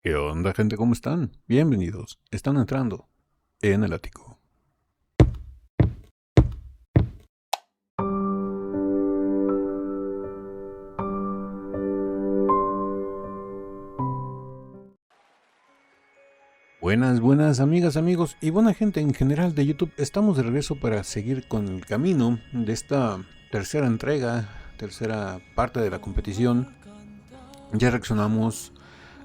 ¿Qué onda, gente? ¿Cómo están? Bienvenidos. Están entrando en el ático. Buenas amigas, amigos y buena gente en general de YouTube. Estamos de regreso para seguir con el camino de esta tercera entrega, tercera parte de la competición. Ya reaccionamos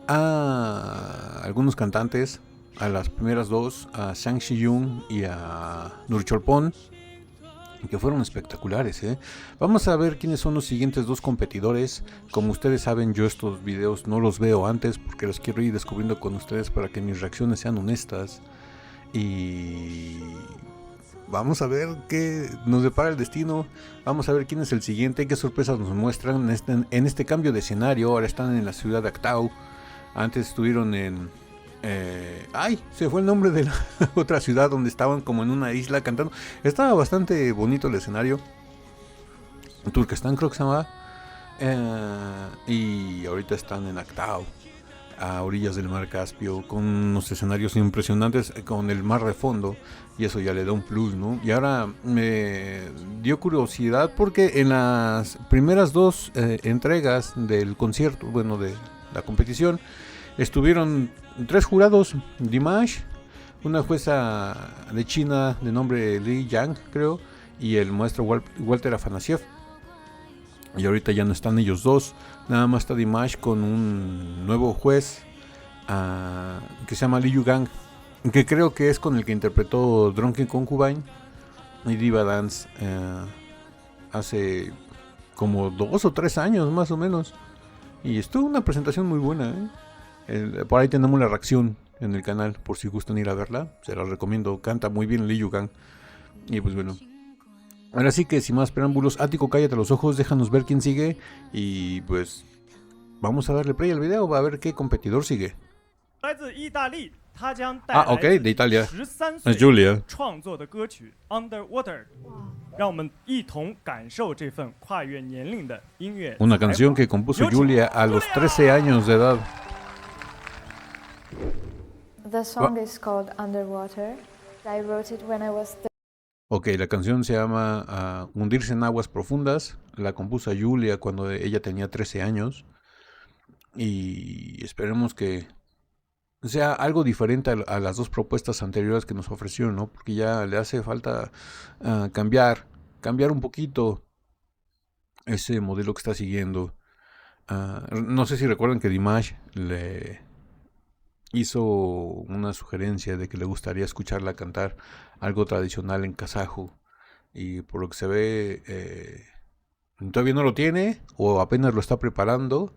a algunos cantantes, a las primeras dos, a Sang Si-yoon y a Nurcholpon, que fueron espectaculares, ¿eh? Vamos a ver quiénes son los siguientes dos competidores. Como ustedes saben, yo estos videos no los veo antes porque los quiero ir descubriendo con ustedes para que mis reacciones sean honestas. Y vamos a ver qué nos depara el destino. Vamos a ver quién es el siguiente, qué sorpresas nos muestran en este cambio de escenario. Ahora están en la ciudad de Actau. Antes estuvieron en... ¡Ay! Se fue el nombre de la otra ciudad donde estaban como en una isla cantando. Estaba bastante bonito el escenario. Turkestán creo que se llamaba. Y ahorita están en Actau, a orillas del mar Caspio, con unos escenarios impresionantes, con el mar de fondo, y eso ya le da un plus, ¿no? Y ahora me dio curiosidad porque en las primeras dos entregas del concierto, bueno, de la competición, estuvieron tres jurados: Dimash, una jueza de China de nombre Li Yang, creo, y el maestro Walter Afanasiev. Y ahorita ya no están ellos dos, nada más está Dimash con un nuevo juez que se llama Lee Yu-gang, que creo que es con el que interpretó Drunken Concubine y Diva Dance hace como 2 o 3 años más o menos. Y estuvo una presentación muy buena, ¿eh? Por ahí tenemos la reacción en el canal, por si gustan ir a verla, se la recomiendo, canta muy bien Lee Yu-gang. Y pues bueno, ahora sí que sin más preámbulos, Ático, cállate los ojos, déjanos ver quién sigue. Y pues vamos a darle play al video, va a ver qué competidor sigue. Ah, ok, de Italia. Es Giulia. Una canción que compuso Giulia a los 13 años de edad. The song is called Underwater. I wrote it when I was Ok, la canción se llama Hundirse en aguas profundas. La compuso Giulia cuando ella tenía 13 años. Y esperemos que sea algo diferente a las dos propuestas anteriores que nos ofreció, ¿no? Porque ya le hace falta cambiar un poquito ese modelo que está siguiendo. No sé si recuerdan que Dimash le hizo una sugerencia de que le gustaría escucharla cantar algo tradicional en kazajo, y por lo que se ve todavía no lo tiene o apenas lo está preparando,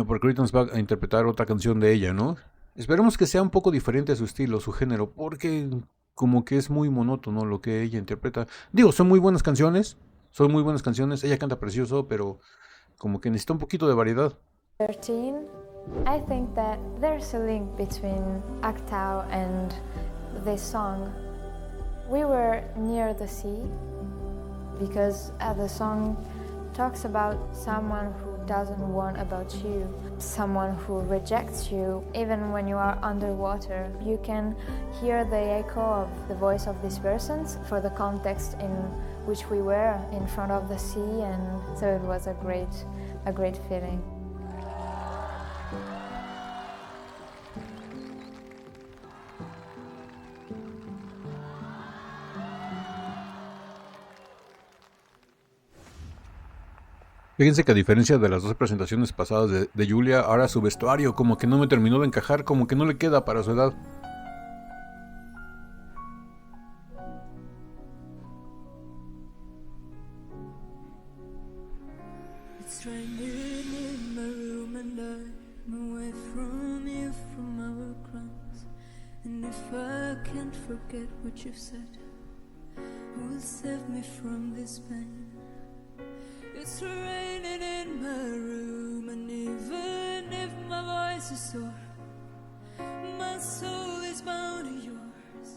porque ahorita nos va a interpretar otra canción de ella, ¿no? Esperemos que sea un poco diferente a su estilo, su género, porque como que es muy monótono lo que ella interpreta. Digo, son muy buenas canciones, ella canta precioso, pero como que necesita un poquito de variedad. 13. I think that there's a link between Actau and this song. We were near the sea because the song talks about someone who doesn't want about you, someone who rejects you. Even when you are underwater, you can hear the echo of the voice of these persons for the context in which we were in front of the sea, and so it was a great feeling. Fíjense que a diferencia de las dos presentaciones pasadas de Giulia, ahora su vestuario como que no me terminó de encajar, como que no le queda para su edad. It's raining in my room and I'm away from you, from our crimes. And if I can't forget what you've said, who will save me from this pain? It's raining in my room, and even if my voice is sore, my soul is bound to yours.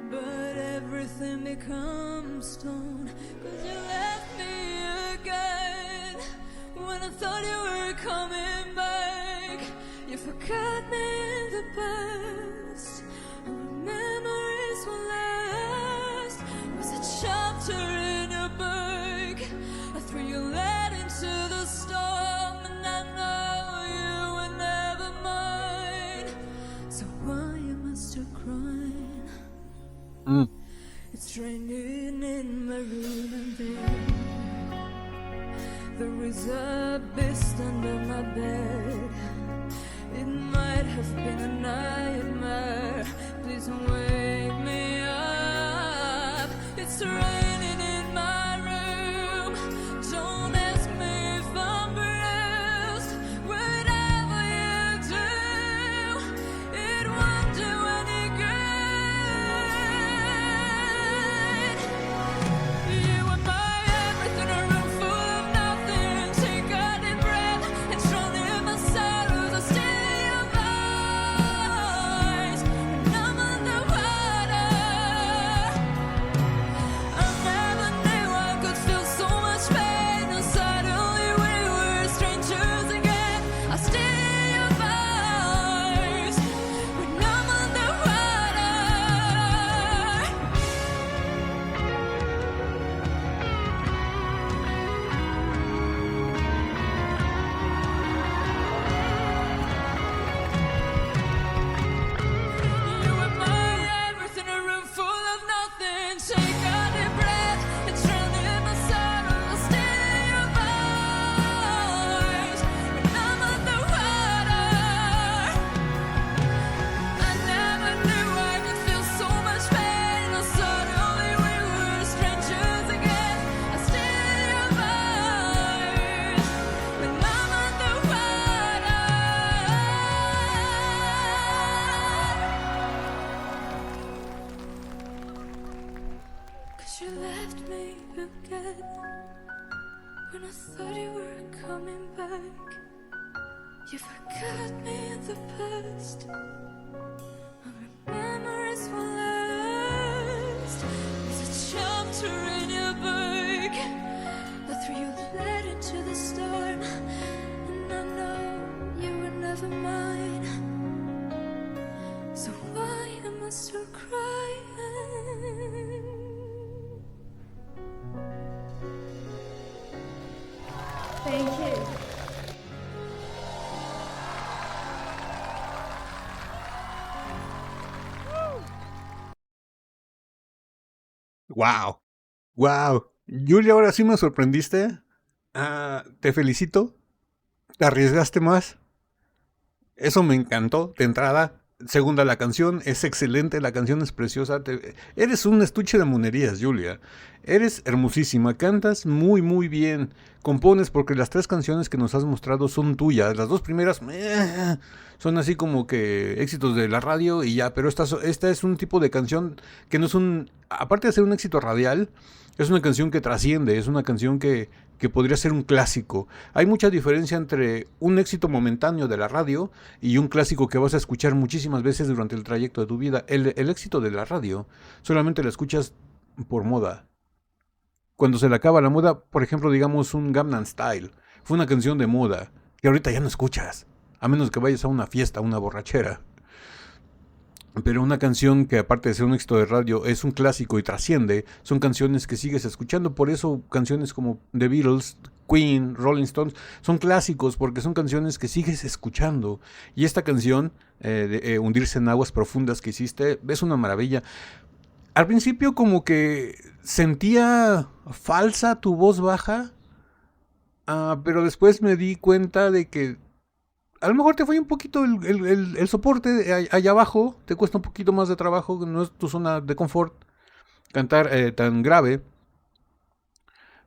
But everything becomes stone, 'cause you left me again when I thought you were coming back. forgot me in the past, our memories will last. Was a chapter in a book, I threw your lead into the storm, and I know you were never mine. So why am I still crying? It's raining in my room and there is a beast under my bed. It might have been a nightmare. Please wake me up. It's raining in my room. Don't ask me if I'm bruised. Whatever you do, it won't do any good. You are my everything, a room full of nothing. Take a deep breath and drown in my sorrows. I steal your voice when I'm underwater. I never knew I could feel so much pain, and suddenly we were strangers again. I steal your voice when I'm underwater. You were my everything, a room full of nothing. Take a deep breath and drown in my sorrow. Steal your voice when I'm underwater. I never knew I could feel so much pain, and suddenly we were strangers again. I steal your voice when I'm underwater. 'Cause you left me again when I thought you were coming back. You forgot me in the past. Our memories will last. There's a chapter in your book. I threw your lead into the storm, and I know you were never mine. So why am I still crying? Thank you. Wow, wow. Julia, ahora sí me sorprendiste. Te felicito. Te arriesgaste más. Eso me encantó de entrada. Segunda, la canción es excelente, la canción es preciosa. Eres un estuche de monerías, Julia. Eres hermosísima, cantas muy muy bien. Compones porque las 3 canciones que nos has mostrado son tuyas. Las 2 primeras son así como que éxitos de la radio y ya. Pero esta es un tipo de canción que no es un... Aparte de ser un éxito radial, es una canción que trasciende, es una canción que podría ser un clásico. Hay mucha diferencia entre un éxito momentáneo de la radio y un clásico que vas a escuchar muchísimas veces durante el trayecto de tu vida. El éxito de la radio solamente lo escuchas por moda. Cuando se le acaba la moda, por ejemplo, digamos un Gangnam Style, fue una canción de moda que ahorita ya no escuchas, a menos que vayas a una fiesta, a una borrachera. Pero una canción que aparte de ser un éxito de radio es un clásico y trasciende, son canciones que sigues escuchando. Por eso canciones como The Beatles, Queen, Rolling Stones son clásicos porque son canciones que sigues escuchando. Y esta canción de Hundirse en aguas profundas que hiciste es una maravilla. Al principio como que sentía falsa tu voz baja, pero después me di cuenta de que a lo mejor te fue un poquito el soporte allá abajo, te cuesta un poquito más de trabajo, no es tu zona de confort cantar tan grave.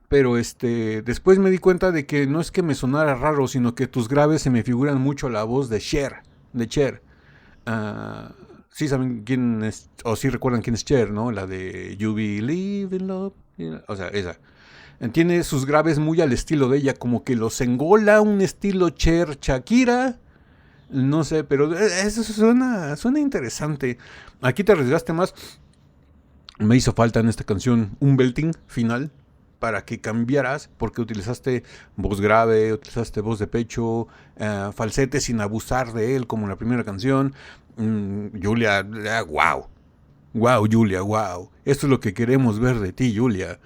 Pero después me di cuenta de que no es que me sonara raro, sino que tus graves se me figuran mucho la voz de Cher. Sí saben quién es, o sí recuerdan quién es Cher, ¿no? La de You Believe in Love, o sea, esa. Tiene sus graves muy al estilo de ella, como que los engola, un estilo Cher, Shakira, no sé, pero eso suena interesante. Aquí te arriesgaste más. Me hizo falta en esta canción un belting final. para que cambiaras, porque utilizaste voz grave, utilizaste voz de pecho, falsete sin abusar de él, como en la primera canción. Julia, wow. Wow, Julia, wow. Esto es lo que queremos ver de ti, Julia.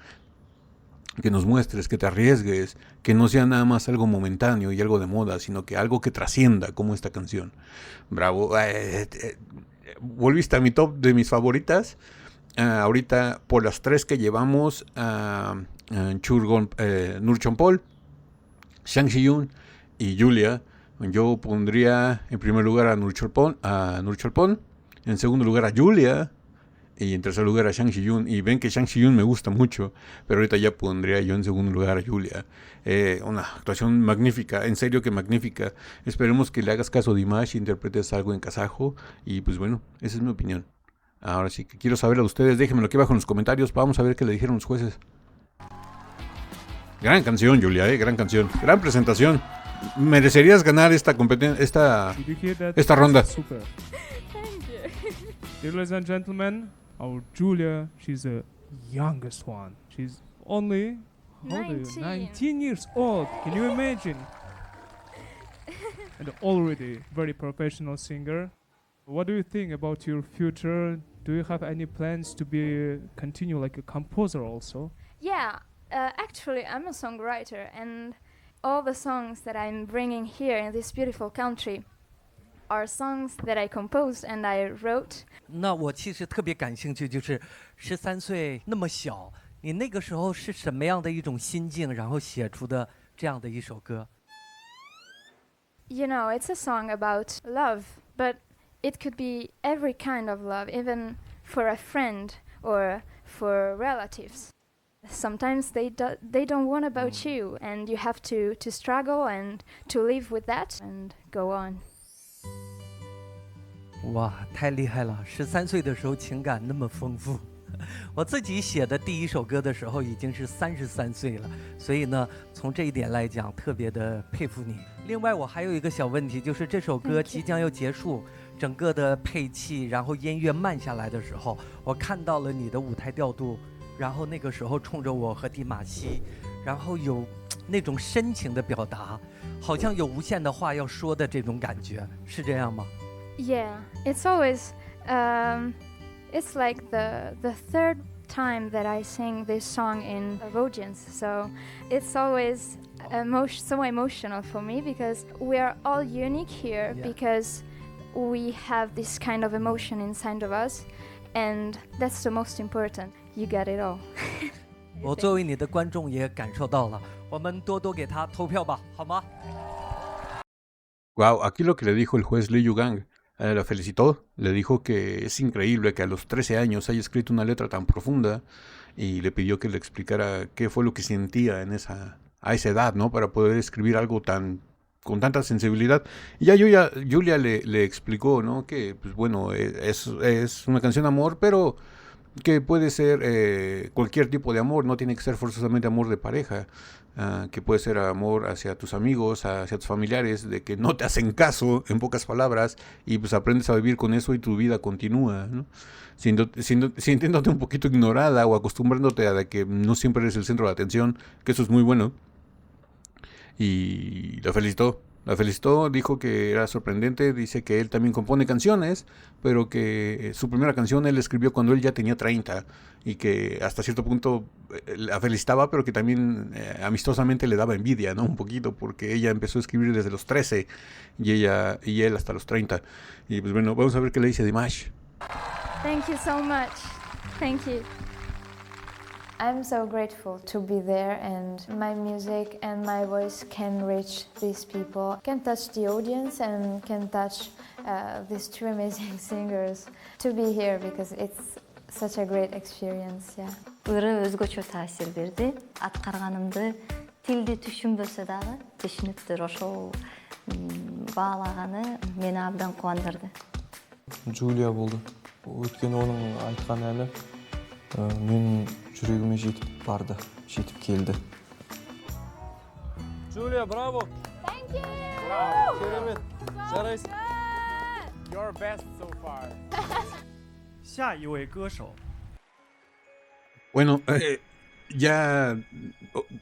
Que nos muestres, que te arriesgues, que no sea nada más algo momentáneo y algo de moda, sino que algo que trascienda, como esta canción. Bravo. Volviste a mi top de mis favoritas. Ahorita, por las 3 que llevamos, Nurchonpol, Shang Xiyun y Julia, yo pondría en primer lugar a Nurcholpon, en segundo lugar a Julia, y en tercer lugar a Shang Xiyun. Y ven que Shang Xiyun me gusta mucho, pero ahorita ya pondría yo en segundo lugar a Julia. Una actuación magnífica, en serio que magnífica. Esperemos que le hagas caso a Dimash y interpretes algo en kazajo. Y pues bueno, esa es mi opinión. Ahora sí que quiero saber a ustedes, déjenmelo aquí abajo en los comentarios. Vamos a ver qué le dijeron los jueces. Gran canción, Julia, gran canción. Gran presentación. Merecerías ganar esta competencia, esta ronda. Super. Ladies and gentlemen, our Julia, she's the youngest one. She's only 19 years old. Can you imagine? And already very professional singer. What do you think about your future? Do you have any plans to continue like a composer also? Yeah, actually, I'm a songwriter, and all the songs that I'm bringing here in this beautiful country are songs that I composed and I wrote. 那我其实特别感兴趣，就是13岁那么小，你那个时候是什么样的一种心境，然后写出的这样的一首歌？ You know, it's a song about love, but it could be every kind of love, even for a friend or for relatives. Sometimes they don't want about you, and you have to struggle and to live with that and go on. 哇，太厉害了！13岁的时候情感那么丰富，我自己写的第一首歌的时候已经是33岁了，所以呢，从这一点来讲，特别的佩服你。另外，我还有一个小问题，就是这首歌即将要结束，整个的配器，然后音乐慢下来的时候，我看到了你的舞台调度，然后那个时候冲着我和蒂玛西，然后有那种深情的表达，好像有无限的话要说的这种感觉，是这样吗？ Yeah, it's always, it's like the third time that I sing this song in an audience, so it's always so emotional for me because we are all unique here because we have this kind of emotion inside of us, and that's the most important. You get it all. 我作为你的观众也感受到了，我们多多给他投票吧，好吗？ Wow, aquí lo que le dijo el juez Lee Yugang, la felicitó, le dijo que es increíble que a los 13 años haya escrito una letra tan profunda y le pidió que le explicara qué fue lo que sentía a esa edad, ¿no? Para poder escribir algo con tanta sensibilidad. Y ya Julia le explicó, ¿no? Que, pues bueno, es una canción de amor, pero que puede ser cualquier tipo de amor, no tiene que ser forzosamente amor de pareja, que puede ser amor hacia tus amigos, hacia tus familiares, de que no te hacen caso, en pocas palabras, y pues aprendes a vivir con eso y tu vida continúa, ¿no? Sintiéndote un poquito ignorada o acostumbrándote a que no siempre eres el centro de atención, que eso es muy bueno. Y la felicitó, dijo que era sorprendente, dice que él también compone canciones, pero que su primera canción él escribió cuando él ya tenía 30 y que hasta cierto punto la felicitaba, pero que también amistosamente le daba envidia, ¿no? Un poquito, porque ella empezó a escribir desde los 13 y él hasta los 30. Y pues bueno, vamos a ver qué le dice Dimash. Thank you so much. Thank you. I'm so grateful to be there, and my music and my voice can reach these people, can touch the audience and can touch these two amazing singers. To be here because it's such a great experience, yeah. Ыры өзгөчө таасир берди. Аткарганымды тилди түшүнбөсө дагы түшүнүптүр. Ошол баалаганы мени абдан кубандырды. Джулия болду. Өткөн онун айткан эми менин жүрөгүмө жетип барды, жетип келди. Julia, bravo! Thank you! Bravo, керемет. Жарайсың. Your best so far. 下一位歌手 Bueno, ya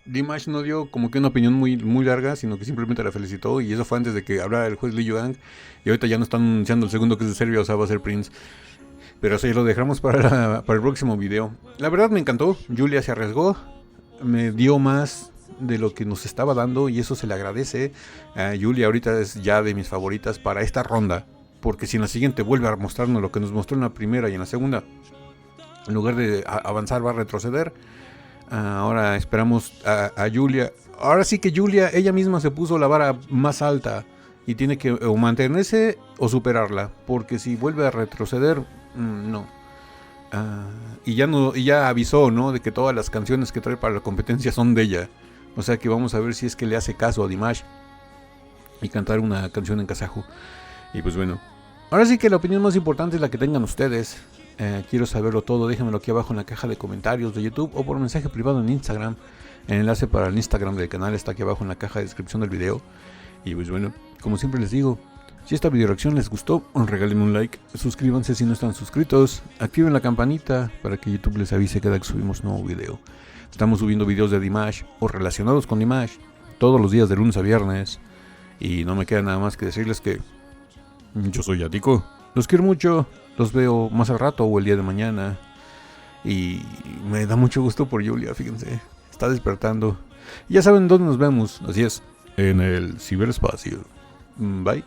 Dimash no dio como que una opinión muy, muy larga, sino que simplemente la felicitó, y eso fue antes de que hablara el juez Lee Young, y ahorita ya no están anunciando el segundo, que es de Serbia, o sea, va a ser Prince. Pero sí, lo dejamos para el próximo video. La verdad me encantó, Julia se arriesgó, me dio más de lo que nos estaba dando, y eso se le agradece. Julia ahorita es ya de mis favoritas para esta ronda, porque si en la siguiente vuelve a mostrarnos lo que nos mostró en la primera y en la segunda, en lugar de avanzar va a retroceder. Ahora esperamos a Julia. Ahora sí que Julia ella misma se puso la vara más alta y tiene que o mantenerse o superarla, porque si vuelve a retroceder, no. Y ya avisó, ¿no?, de que todas las canciones que trae para la competencia son de ella. O sea que vamos a ver si es que le hace caso a Dimash y cantar una canción en kazajo. Y pues bueno, ahora sí que la opinión más importante es la que tengan ustedes. Quiero saberlo todo, déjenmelo aquí abajo en la caja de comentarios de YouTube o por mensaje privado en Instagram. El enlace para el Instagram del canal está aquí abajo en la caja de descripción del video. Y pues bueno, como siempre les digo, si esta video reacción les gustó, regálenme un like, suscríbanse si no están suscritos, activen la campanita para que YouTube les avise cada que subimos nuevo video. Estamos subiendo videos de Dimash o relacionados con Dimash todos los días de lunes a viernes. Y no me queda nada más que decirles que yo soy Yatico. Los quiero mucho, los veo más al rato o el día de mañana. Y me da mucho gusto por Julia, fíjense, está despertando. Ya saben dónde nos vemos, así es, en el ciberespacio. Bye.